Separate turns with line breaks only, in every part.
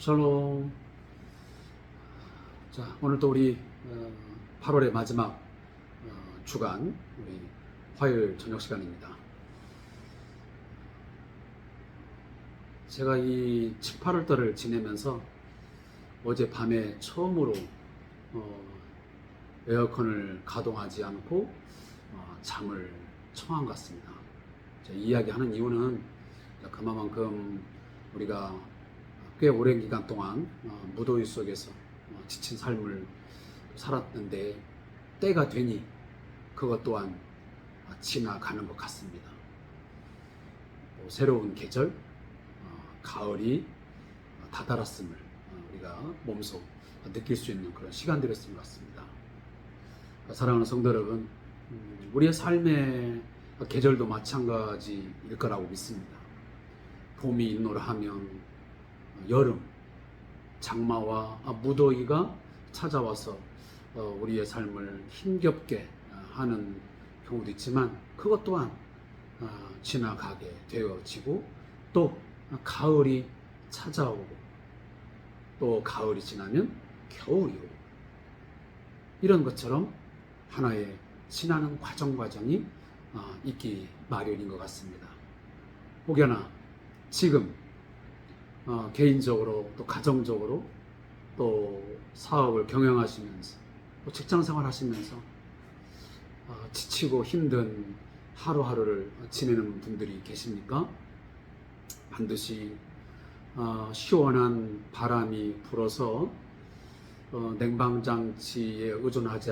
샬롬. 자, 오늘도 우리 8월의 마지막 주간 우리 화요일 저녁 시간입니다. 제가 이 7, 8월 달을 지내면서 어제 밤에 처음으로 에어컨을 가동하지 않고 잠을 청한 것 같습니다. 제가 이야기하는 이유는 그만큼 우리가 꽤 오랜 기간 동안 무더위 속에서 지친 삶을 살았는데 때가 되니 그것 또한 지나가는 것 같습니다. 또 새로운 계절, 가을이 다다랐음을 우리가 몸소 느낄 수 있는 그런 시간들이었던 것 같습니다. 사랑하는 성도 여러분, 우리의 삶의 계절도 마찬가지일 거라고 믿습니다. 봄이 있노라 하면 여름, 장마와 무더위가 찾아와서 우리의 삶을 힘겹게 하는 경우도 있지만 그것 또한 지나가게 되어지고 또 가을이 찾아오고 또 가을이 지나면 겨울이 오고 이런 것처럼 하나의 지나는 과정이 있기 마련인 것 같습니다. 혹여나 지금 개인적으로 또 가정적으로 또 사업을 경영하시면서 또 직장생활 하시면서 지치고 힘든 하루하루를 지내는 분들이 계십니까? 반드시 시원한 바람이 불어서 냉방장치에 의존하지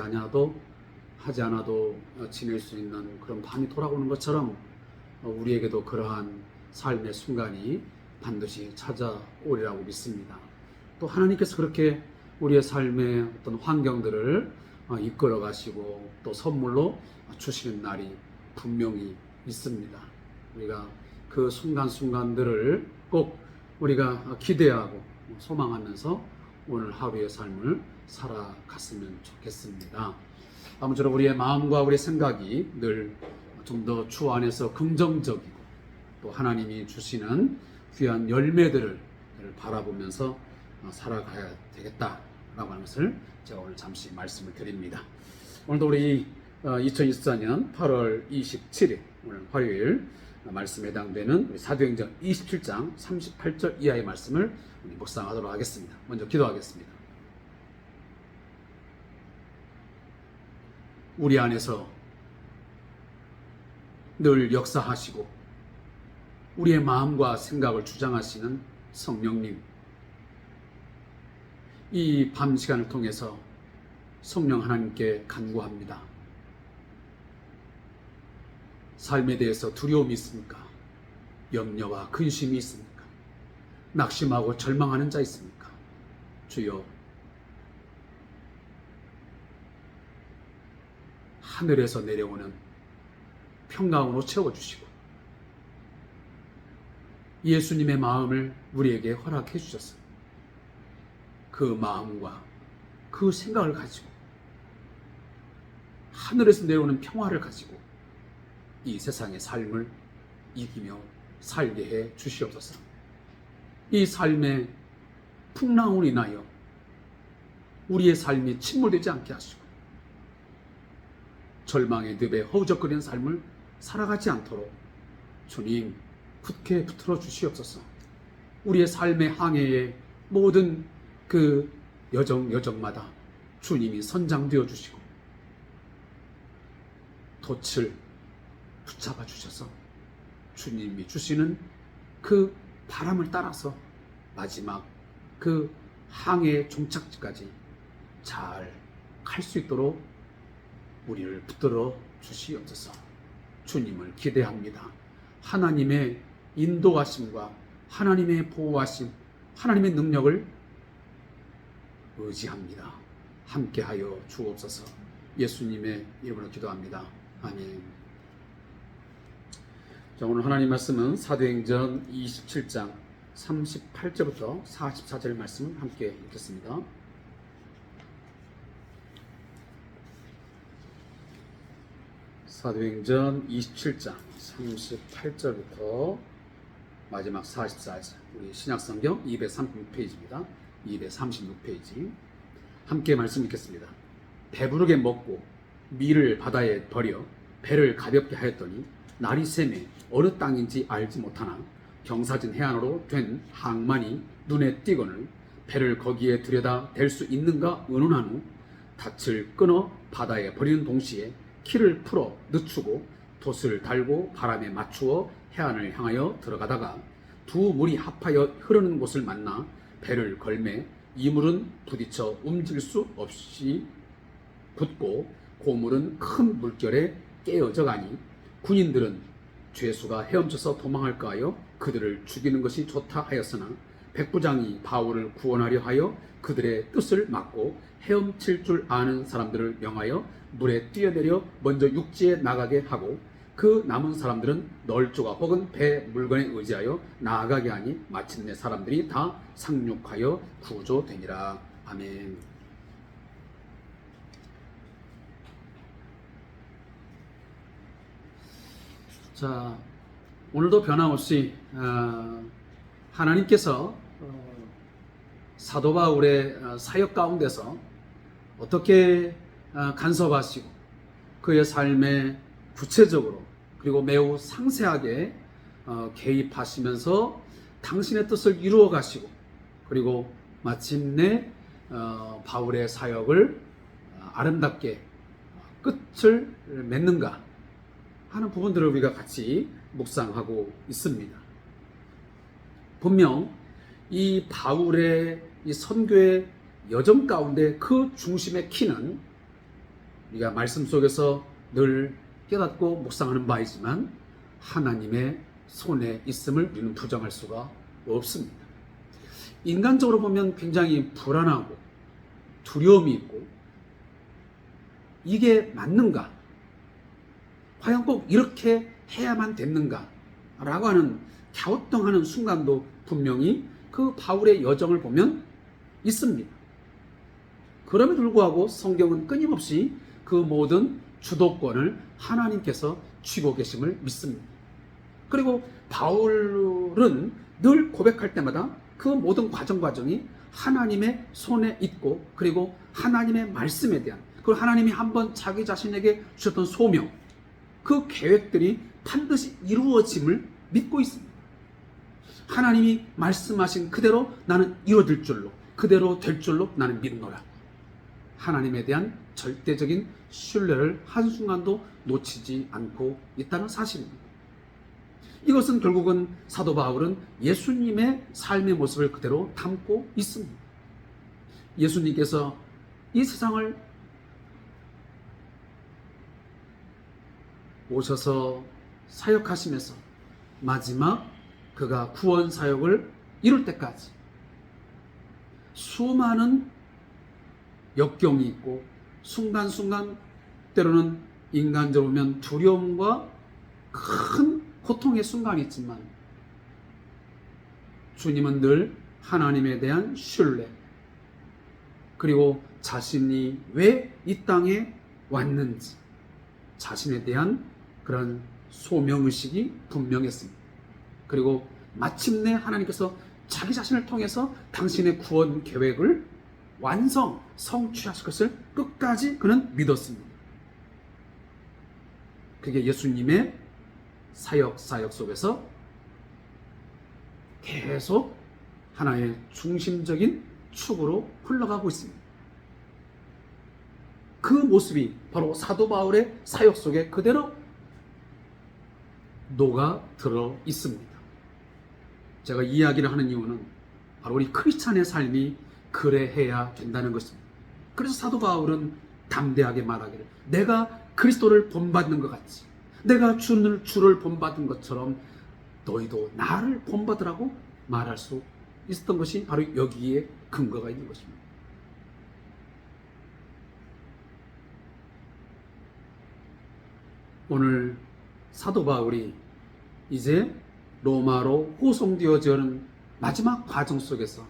하지 않아도 지낼 수 있는 그런 밤이 돌아오는 것처럼 우리에게도 그러한 삶의 순간이 반드시 찾아오리라고 믿습니다. 또 하나님께서 그렇게 우리의 삶의 어떤 환경들을 이끌어 가시고 또 선물로 주시는 날이 분명히 있습니다. 우리가 그 순간순간들을 꼭 우리가 기대하고 소망하면서 오늘 하루의 삶을 살아갔으면 좋겠습니다. 아무쪼록 우리의 마음과 우리의 생각이 늘 좀 더 주 안에서 긍정적이고 또 하나님이 주시는 귀한 열매들을 바라보면서 살아가야 되겠다라고 하는 것을 제가 오늘 잠시 말씀을 드립니다. 오늘도 우리 2024년 8월 27일 오늘 화요일 말씀에 해당되는 사도행전 27장 38절 이하의 말씀을 묵상하도록 하겠습니다. 먼저 기도하겠습니다. 우리 안에서 늘 역사하시고 우리의 마음과 생각을 주장하시는 성령님, 이 밤 시간을 통해서 성령 하나님께 간구합니다. 삶에 대해서 두려움이 있습니까? 염려와 근심이 있습니까? 낙심하고 절망하는 자 있습니까? 주여, 하늘에서 내려오는 평강으로 채워주시고 예수님의 마음을 우리에게 허락해 주셨어요. 그 마음과 그 생각을 가지고 하늘에서 내려오는 평화를 가지고 이 세상의 삶을 이기며 살게 해 주시옵소서. 이 삶의 풍랑으로 인하여 우리의 삶이 침몰되지 않게 하시고 절망의 늪에 허우적거리는 삶을 살아가지 않도록 주님 굳게 붙들어 주시옵소서. 우리의 삶의 항해의 모든 그 여정마다 주님이 선장되어 주시고 돛을 붙잡아 주셔서 주님이 주시는 그 바람을 따라서 마지막 그 항해의 종착지까지 잘 갈 수 있도록 우리를 붙들어 주시옵소서. 주님을 기대합니다. 하나님의 인도하심과 하나님의 보호하심, 하나님의 능력을 의지합니다. 함께하여 주옵소서. 예수님의 이름으로 기도합니다. 아멘. 자, 오늘 하나님 말씀은 사도행전 27장 38절부터 44절 말씀을 함께 읽겠습니다. 사도행전 27장 38절부터 마지막 44절, 우리 신약성경 236페이지입니다. 236페이지 함께 말씀 읽겠습니다. 배부르게 먹고 밀을 바다에 버려 배를 가볍게 하였더니 날이 새매 어느 땅인지 알지 못하나 경사진 해안으로 된 항만이 눈에 띄거늘 배를 거기에 들여다 댈 수 있는가 의논한 후 닻을 끊어 바다에 버리는 동시에 키를 풀어 늦추고 돛을 달고 바람에 맞추어 해안을 향하여 들어가다가 두 물이 합하여 흐르는 곳을 만나 배를 걸매 이 물은 부딪혀 움직일 수 없이 붙고 고물은 큰 물결에 깨어져 가니 군인들은 죄수가 헤엄쳐서 도망할까 하여 그들을 죽이는 것이 좋다 하였으나 백부장이 바울을 구원하려 하여 그들의 뜻을 막고 헤엄칠 줄 아는 사람들을 명하여 물에 뛰어내려 먼저 육지에 나가게 하고 그 남은 사람들은 널조가 혹은 배 물건에 의지하여 나아가게 하니 마침내 사람들이 다 상륙하여 구조되니라. 아멘. 자, 오늘도 변함없이 하나님께서 사도 바울의 사역 가운데서 어떻게 간섭하시고 그의 삶에 구체적으로 그리고 매우 상세하게 개입하시면서 당신의 뜻을 이루어 가시고 그리고 마침내 바울의 사역을 아름답게 끝을 맺는가 하는 부분들을 우리가 같이 묵상하고 있습니다. 분명 이 바울의 이 선교의 여정 가운데 그 중심의 키는 우리가 말씀 속에서 늘 깨닫고 묵상하는 바이지만 하나님의 손에 있음을 우리는 부정할 수가 없습니다. 인간적으로 보면 굉장히 불안하고 두려움이 있고 이게 맞는가? 과연 꼭 이렇게 해야만 됐는가? 라고 하는 갸우뚱하는 순간도 분명히 그 바울의 여정을 보면 있습니다. 그럼에도 불구하고 성경은 끊임없이 그 모든 주도권을 하나님께서 쥐고 계심을 믿습니다. 그리고 바울은 늘 고백할 때마다 그 모든 과정이 하나님의 손에 있고 그리고 하나님의 말씀에 대한 그리고 하나님이 한번 자기 자신에게 주셨던 소명 그 계획들이 반드시 이루어짐을 믿고 있습니다. 하나님이 말씀하신 그대로 나는 이루어질 줄로 그대로 될 줄로 나는 믿노라. 하나님에 대한 절대적인 신뢰를 한순간도 놓치지 않고 있다는 사실입니다. 이것은 결국은 사도 바울은 예수님의 삶의 모습을 그대로 담고 있습니다. 예수님께서 이 세상을 오셔서 사역하시면서 마지막 그가 구원 사역을 이룰 때까지 수많은 역경이 있고 순간순간 때로는 인간적으로 보면 두려움과 큰 고통의 순간이 있지만 주님은 늘 하나님에 대한 신뢰 그리고 자신이 왜 이 땅에 왔는지 자신에 대한 그런 소명의식이 분명했습니다. 그리고 마침내 하나님께서 자기 자신을 통해서 당신의 구원 계획을 성취하실 것을 끝까지 그는 믿었습니다. 그게 예수님의 사역 속에서 계속 하나의 중심적인 축으로 흘러가고 있습니다. 그 모습이 바로 사도 바울의 사역 속에 그대로 녹아 들어 있습니다. 제가 이 이야기를 하는 이유는 바로 우리 크리스찬의 삶이 그래해야 된다는 것입니다. 그래서 사도 바울은 담대하게 말하기를 내가 그리스도를 본받는 것 같이 내가 주를 본받은 것처럼 너희도 나를 본받으라고 말할 수 있었던 것이 바로 여기에 근거가 있는 것입니다. 오늘 사도 바울이 이제 로마로 호송되어지는 마지막 과정 속에서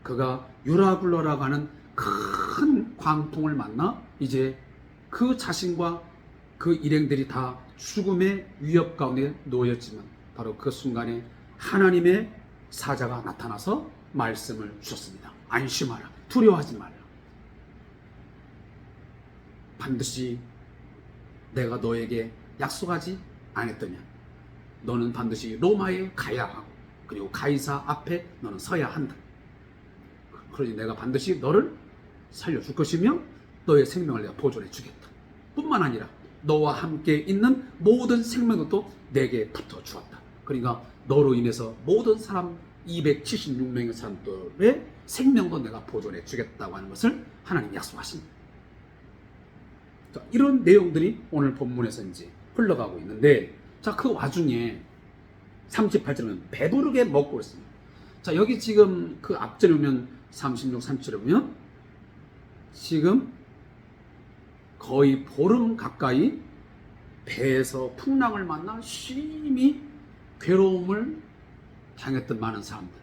그가 유라굴로라고 하는 큰 광풍을 만나 이제 그 자신과 그 일행들이 다 죽음의 위협 가운데 놓였지만 바로 그 순간에 하나님의 사자가 나타나서 말씀을 주셨습니다. 안심하라. 두려워하지 말라. 반드시 내가 너에게 약속하지 않았더냐. 너는 반드시 로마에 가야 하고 그리고 가이사 앞에 너는 서야 한다. 그러니 내가 반드시 너를 살려줄 것이며 너의 생명을 내가 보존해 주겠다. 뿐만 아니라 너와 함께 있는 모든 생명도 내게 붙어 주었다. 그러니까 너로 인해서 모든 사람 276명의 사람들의 생명도 내가 보존해 주겠다고 하는 것을 하나님 약속하십니다. 자, 이런 내용들이 오늘 본문에서 이제 흘러가고 있는데, 자, 그 와중에 38절은 배부르게 먹고 있습니다. 자, 여기 지금 그 앞전에 보면 36, 37에 보면 지금 거의 보름 가까이 배에서 풍랑을 만나 심히 괴로움을 당했던 많은 사람들,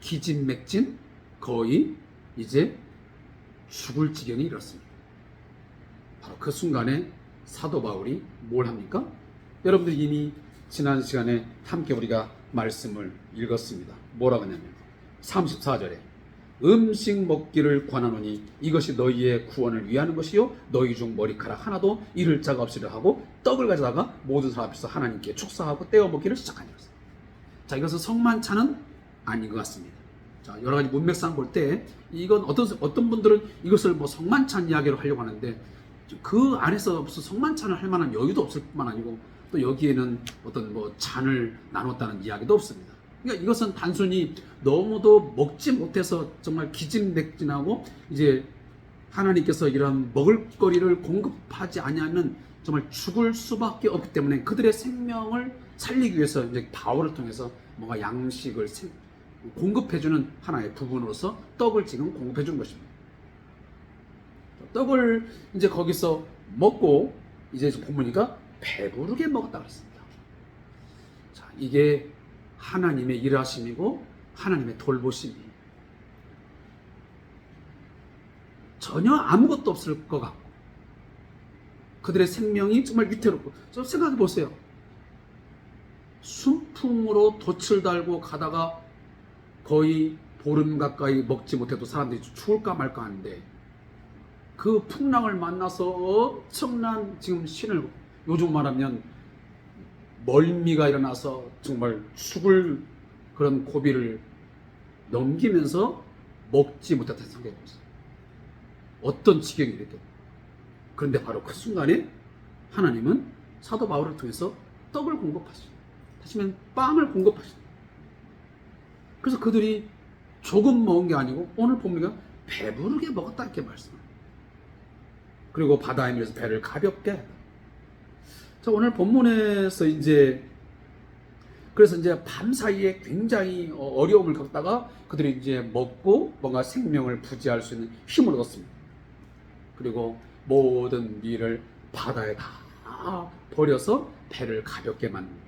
기진맥진 거의 이제 죽을 지경에 이르렀습니다. 바로 그 순간에 사도 바울이 뭘 합니까? 여러분들이 이미 지난 시간에 함께 우리가 말씀을 읽었습니다. 뭐라고 하냐면 34절에 음식 먹기를 권하노니 이것이 너희의 구원을 위하는 것이요 너희 중 머리카락 하나도 잃을 자가 없으려 하고 떡을 가져다가 모든 사람 앞에서 하나님께 축사하고 떼어 먹기를 시작하니라. 자, 이것은 성만찬은 아닌 것 같습니다. 자, 여러 가지 문맥상 볼 때 이건 어떤 분들은 이것을 뭐 성만찬 이야기로 하려고 하는데 그 안에서 무슨 성만찬을 할 만한 여유도 없을 뿐만 아니고 또 여기에는 어떤 뭐 잔을 나눴다는 이야기도 없습니다. 그러니까 이것은 단순히 너무도 먹지 못해서 정말 기진맥진하고 이제 하나님께서 이런 먹을거리를 공급하지 아니하면 정말 죽을 수밖에 없기 때문에 그들의 생명을 살리기 위해서 이제 바울을 통해서 뭔가 양식을 공급해주는 하나의 부분으로서 떡을 지금 공급해준 것입니다. 떡을 이제 거기서 먹고 이제 보니까 배부르게 먹었다 그랬습니다. 자, 이게 하나님의 일하심이고 하나님의 돌보심이 전혀 아무것도 없을 것 같고 그들의 생명이 정말 위태롭고 좀 생각해 보세요. 순풍으로 돛을 달고 가다가 거의 보름 가까이 먹지 못해도 사람들이 죽을까 말까 하는데 그 풍랑을 만나서 엄청난 지금 신을 요즘 말하면 멀미가 일어나서 정말 죽을 그런 고비를 넘기면서 먹지 못했다는 생각이 들었어요. 어떤 지경이 이랬겠. 그런데 바로 그 순간에 하나님은 사도 바울을 통해서 떡을 공급하시죠. 다시면 빵을 공급하시죠. 그래서 그들이 조금 먹은 게 아니고 오늘 보니까 배부르게 먹었다 이렇게 말씀합니다. 그리고 바다에 밀려서 배를 가볍게 했다. 자, 오늘 본문에서 그래서 이제 밤 사이에 굉장히 어려움을 겪다가 그들이 이제 먹고 뭔가 생명을 부지할 수 있는 힘을 얻었습니다. 그리고 모든 밀을 바다에 다 버려서 배를 가볍게 만듭니다.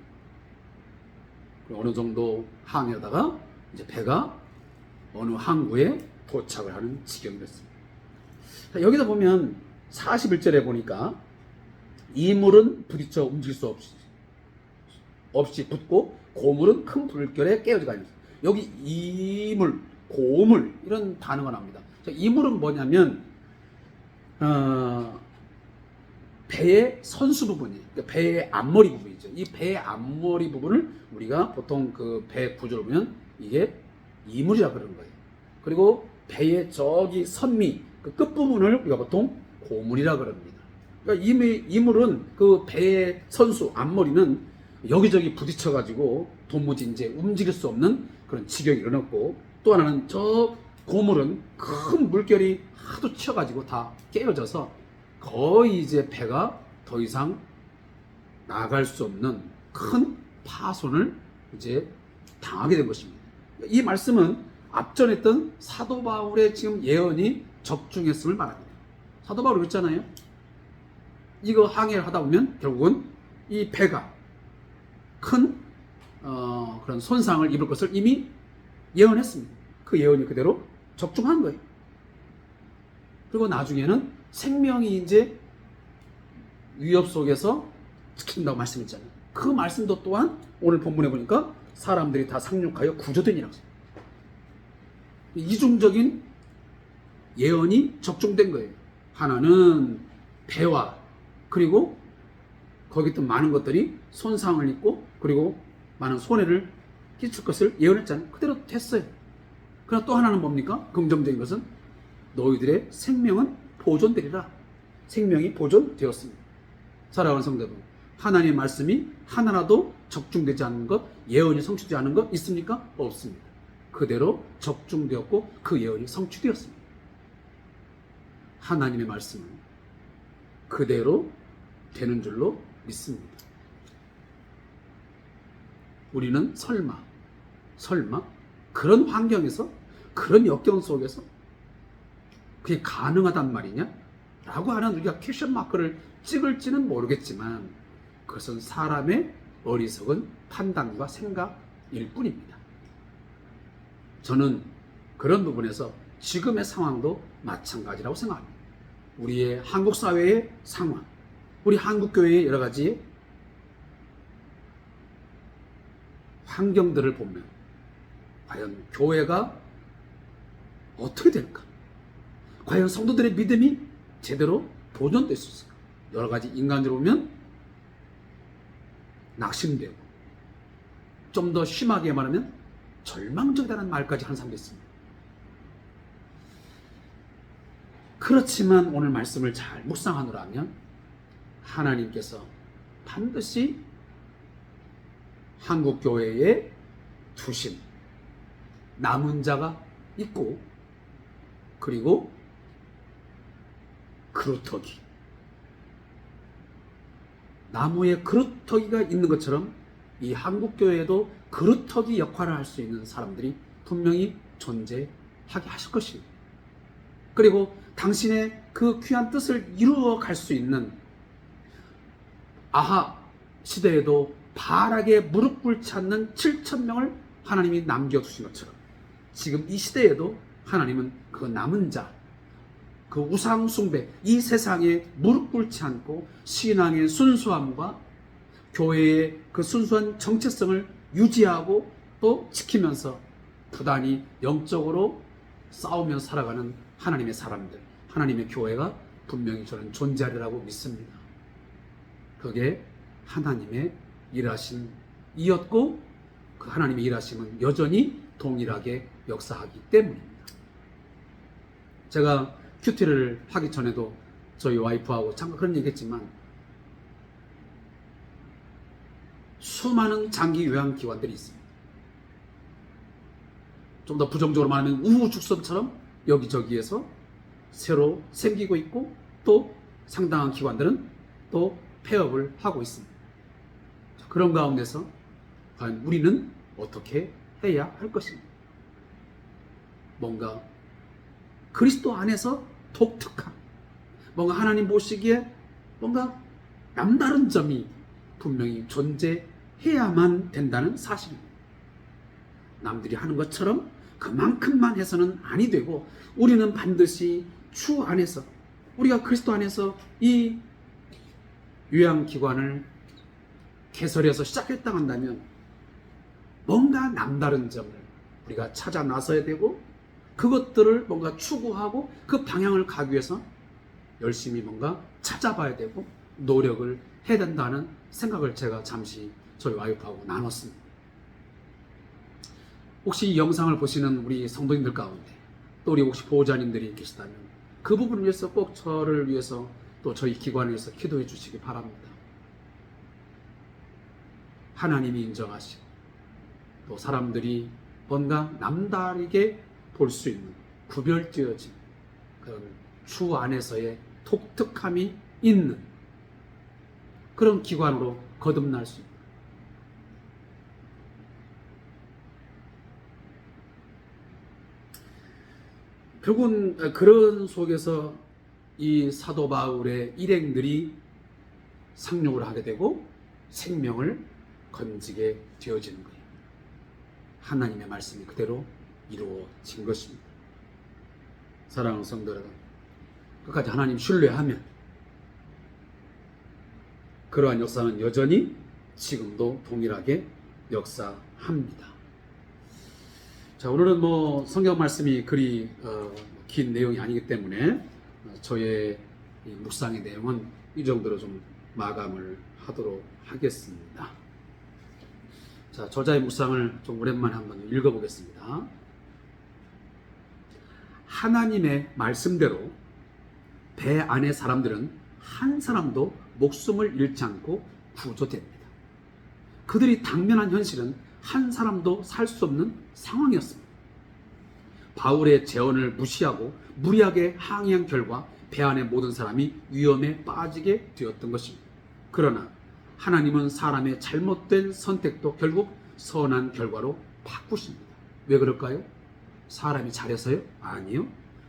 어느 정도 항해하다가 이제 배가 어느 항구에 도착을 하는 지경이 됐습니다. 자, 여기다 보면 41절에 보니까 이물은 부딪혀 움직일 수 없이 붙고 고물은 큰 물결에 깨어지고 다닙니다. 여기 이물, 고물 이런 단어가 나옵니다. 자, 이물은 뭐냐면 배의 선수 부분이 그러니까 배의 앞머리 부분이죠. 이 배의 앞머리 부분을 우리가 보통 그 배 구조를 보면 이게 이물이라 그러는 거예요. 그리고 배의 저기 선미 그 끝부분을 우리가 보통 고물이라 그럽니다. 그러니까 이물은 그 배의 선수 앞머리는 여기저기 부딪혀가지고 도무지 이제 움직일 수 없는 그런 지경이 일어났고, 또 하나는 저 고물은 큰 물결이 하도 치여가지고 다 깨어져서 거의 이제 배가 더 이상 나갈 수 없는 큰 파손을 이제 당하게 된 것입니다. 이 말씀은 앞전에 했던 사도 바울의 지금 예언이 적중했음을 말합니다. 사도 바울이 그랬잖아요. 이거 항해를 하다 보면 결국은 이 배가 큰 그런 손상을 입을 것을 이미 예언했습니다. 그 예언이 그대로 적중한 거예요. 그리고 나중에는 생명이 이제 위협 속에서 지킨다고 말씀했잖아요. 그 말씀도 또한 오늘 본문에 보니까 사람들이 다 상륙하여 구조되니라. 이중적인 예언이 적중된 거예요. 하나는 배와 그리고 거기 있던 많은 것들이 손상을 입고 그리고 많은 손해를 끼칠 것을 예언했잖아요. 그대로 됐어요. 그러나 또 하나는 뭡니까? 긍정적인 것은 너희들의 생명은 보존되리라. 생명이 보존되었습니다. 사랑하는 성도 여러분, 하나님의 말씀이 하나라도 적중되지 않는 것, 예언이 성취되지 않은 것 있습니까? 없습니다. 그대로 적중되었고 그 예언이 성취되었습니다. 하나님의 말씀은 그대로 되는 줄로 믿습니다. 우리는 설마 그런 환경에서 그런 역경 속에서 그게 가능하단 말이냐? 라고 하는 우리가 퀘션 마크를 찍을지는 모르겠지만 그것은 사람의 어리석은 판단과 생각일 뿐입니다. 저는 그런 부분에서 지금의 상황도 마찬가지라고 생각합니다. 우리의 한국 사회의 상황, 우리 한국 교회의 여러 가지 환경들을 보면 과연 교회가 어떻게 될까? 과연 성도들의 믿음이 제대로 보존될 수 있을까? 여러 가지 인간적으로 보면 낙심되고 좀 더 심하게 말하면 절망적이라는 말까지 하는 사람도 있습니다. 그렇지만 오늘 말씀을 잘 묵상하노라 하면 하나님께서 반드시 한국교회에 두신 남은 자가 있고 그리고 그루터기, 나무에 그루터기가 있는 것처럼 이 한국교회에도 그루터기 역할을 할 수 있는 사람들이 분명히 존재하게 하실 것입니다. 그리고 당신의 그 귀한 뜻을 이루어 갈 수 있는 아하 시대에도 바락에 무릎 꿇지 않는 7,000명을 하나님이 남겨두신 것처럼 지금 이 시대에도 하나님은 그 남은 자, 그 우상 숭배, 이 세상에 무릎 꿇지 않고 신앙의 순수함과 교회의 그 순수한 정체성을 유지하고 또 지키면서 부단히 영적으로 싸우며 살아가는 하나님의 사람들, 하나님의 교회가 분명히 저는 존재하리라고 믿습니다. 그게 하나님의 일하심이었고 그 하나님의 일하심은 여전히 동일하게 역사하기 때문입니다. 제가 큐티를 하기 전에도 저희 와이프하고 잠깐 그런 얘기했지만 수많은 장기 요양기관들이 있습니다. 좀 더 부정적으로 말하면 우후죽순처럼 여기저기에서 새로 생기고 있고 또 상당한 기관들은 또 폐업을 하고 있습니다. 그런 가운데서 과연 우리는 어떻게 해야 할 것입니다. 뭔가 그리스도 안에서 독특한, 뭔가 하나님 보시기에 뭔가 남다른 점이 분명히 존재해야만 된다는 사실입니다. 남들이 하는 것처럼 그만큼만 해서는 아니 되고 우리는 반드시 주 안에서, 우리가 그리스도 안에서 이 요양기관을 개설해서 시작했다 한다면 뭔가 남다른 점을 우리가 찾아 나서야 되고 그것들을 뭔가 추구하고 그 방향을 가기 위해서 열심히 뭔가 찾아봐야 되고 노력을 해야 된다는 생각을 제가 잠시 저희 와이프하고 나눴습니다. 혹시 이 영상을 보시는 우리 성도님들 가운데 또 우리 혹시 보호자님들이 계시다면 그 부분을 위해서 꼭 저를 위해서 또 저희 기관을 위해서 기도해 주시기 바랍니다. 하나님이 인정하시고 또 사람들이 뭔가 남다르게 볼 수 있는 구별되어진 그런 주 안에서의 독특함이 있는 그런 기관으로 거듭날 수 있다. 결국은 그런 속에서 이 사도 바울의 일행들이 상륙을 하게 되고 생명을 건지게 되어지는 거예요. 하나님의 말씀이 그대로 이루어진 것입니다. 사랑하는 성도 여러분, 끝까지 하나님 신뢰하면 그러한 역사는 여전히 지금도 동일하게 역사할 합니다. 자, 오늘은 뭐 성경 말씀이 그리 긴 내용이 아니기 때문에 저의 이 묵상의 내용은 이 정도로 좀 마감을 하도록 하겠습니다. 자, 저자의 묵상을 좀 오랜만에 한번 읽어보겠습니다. 하나님의 말씀대로 배 안의 사람들은 한 사람도 목숨을 잃지 않고 구조됩니다. 그들이 당면한 현실은 한 사람도 살 수 없는 상황이었습니다. 바울의 제언을 무시하고 무리하게 항의한 결과 배 안의 모든 사람이 위험에 빠지게 되었던 것입니다. 그러나 하나님은 사람의 잘못된 선택도 결국 선한 결과로 바꾸십니다. 왜 그럴까요? 사람이 잘해서요? 아니요.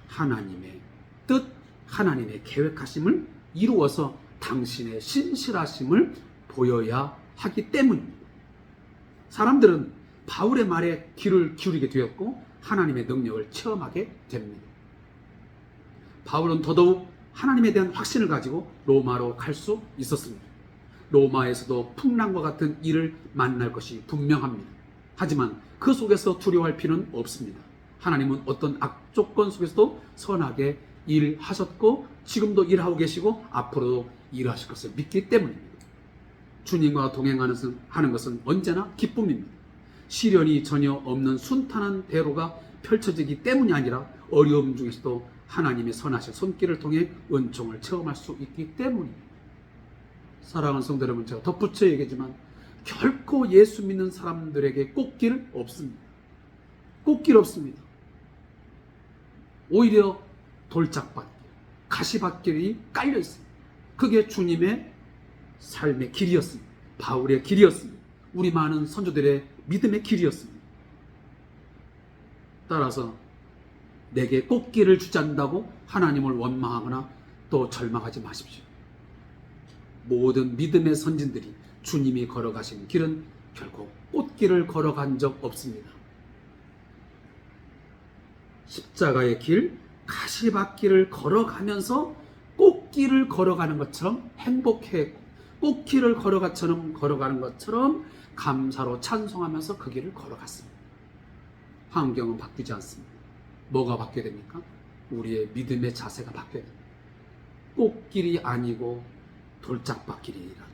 하나님의 뜻, 하나님의 계획하심을 이루어서 당신의 신실하심을 보여야 하기 때문입니다. 사람들은 바울의 말에 귀를 기울이게 되었고 하나님의 능력을 체험하게 됩니다. 바울은 더더욱 하나님에 대한 확신을 가지고 로마로 갈 수 있었습니다. 로마에서도 풍랑과 같은 일을 만날 것이 분명합니다. 하지만 그 속에서 두려워할 필요는 없습니다. 하나님은 어떤 악조건 속에서도 선하게 일하셨고 지금도 일하고 계시고 앞으로도 일하실 것을 믿기 때문입니다. 주님과 동행하는 것은 언제나 기쁨입니다. 시련이 전혀 없는 순탄한 대로가 펼쳐지기 때문이 아니라 어려움 중에서도 하나님의 선하신 손길을 통해 은총을 체험할 수 있기 때문입니다. 사랑하는 성도 여러분, 제가 덧붙여 얘기하지만 결코 예수 믿는 사람들에게 꽃길 없습니다. 꽃길 없습니다. 오히려 돌짝밭길, 가시밭길이 깔려 있습니다. 그게 주님의 삶의 길이었습니다. 바울의 길이었습니다. 우리 많은 선조들의 믿음의 길이었습니다. 따라서 내게 꽃길을 주지 않는다고 하나님을 원망하거나 또 절망하지 마십시오. 모든 믿음의 선진들이 주님이 걸어가신 길은 결코 꽃길을 걸어간 적 없습니다. 십자가의 길, 가시밭길을 걸어가면서 꽃길을 걸어가는 것처럼 행복해했고 꽃길을 걸어가는 것처럼 감사로 찬송하면서 그 길을 걸어갔습니다. 환경은 바뀌지 않습니다. 뭐가 바뀌어야 됩니까? 우리의 믿음의 자세가 바뀌어야 됩니다. 꽃길이 아니고 돌짝밭길이라도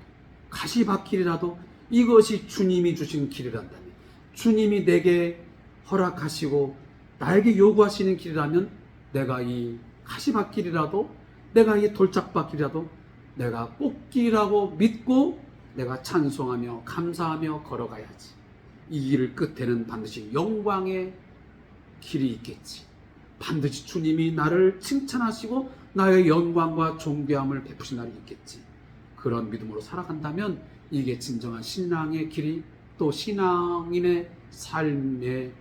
가시밭길이라도 이것이 주님이 주신 길이란다면, 주님이 내게 허락하시고 나에게 요구하시는 길이라면 내가 이 가시밭길이라도 내가 이 돌짝밭길이라도 내가 꽃길이라고 믿고 내가 찬송하며 감사하며 걸어가야지. 이 길 끝에는 반드시 영광의 길이 있겠지. 반드시 주님이 나를 칭찬하시고 나의 영광과 존귀함을 베푸신 날이 있겠지. 그런 믿음으로 살아간다면 이게 진정한 신앙의 길이 또 신앙인의 삶의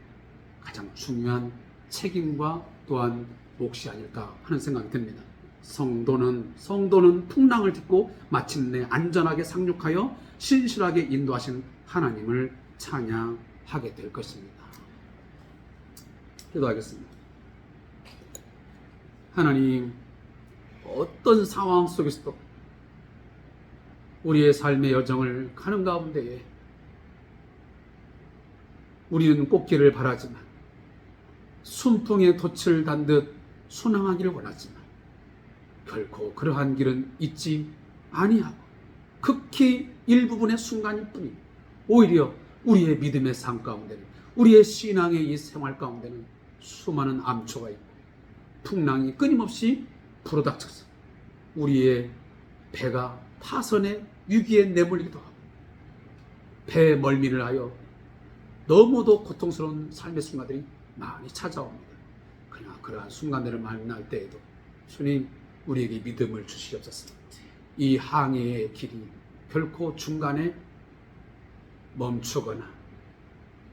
가장 중요한 책임과 또한 몫이 아닐까 하는 생각이 듭니다. 성도는 풍랑을 딛고 마침내 안전하게 상륙하여 신실하게 인도하신 하나님을 찬양하게 될 것입니다. 기도하겠습니다. 하나님, 어떤 상황 속에서도 우리의 삶의 여정을 가는 가운데에 우리는 꽃길을 바라지만 순풍에 돛을 단 듯 순항하기를 원하지만 결코 그러한 길은 있지 아니하고 극히 일부분의 순간일 뿐입니다. 오히려 우리의 믿음의 삶 가운데는, 우리의 신앙의 이 생활 가운데는 수많은 암초가 있고 풍랑이 끊임없이 불어닥쳐서 우리의 배가 파선의 위기에 내몰리기도 하고 배의 멀미를 하여 너무도 고통스러운 삶의 순간들이 많이 찾아옵니다. 그러나 그러한 순간들을 만날 때에도 주님, 우리에게 믿음을 주시옵소서. 이 항해의 길이 결코 중간에 멈추거나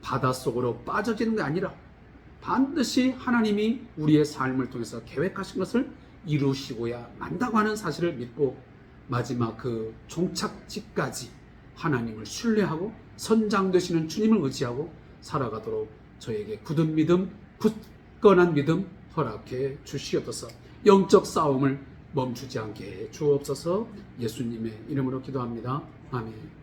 바닷속으로 빠져지는 게 아니라 반드시 하나님이 우리의 삶을 통해서 계획하신 것을 이루시고야 만다고 하는 사실을 믿고 마지막 그 종착지까지 하나님을 신뢰하고 선장되시는 주님을 의지하고 살아가도록 저에게 굳은 믿음, 굳건한 믿음 허락해 주시옵소서. 영적 싸움을 멈추지 않게 해 주옵소서. 예수님의 이름으로 기도합니다. 아멘.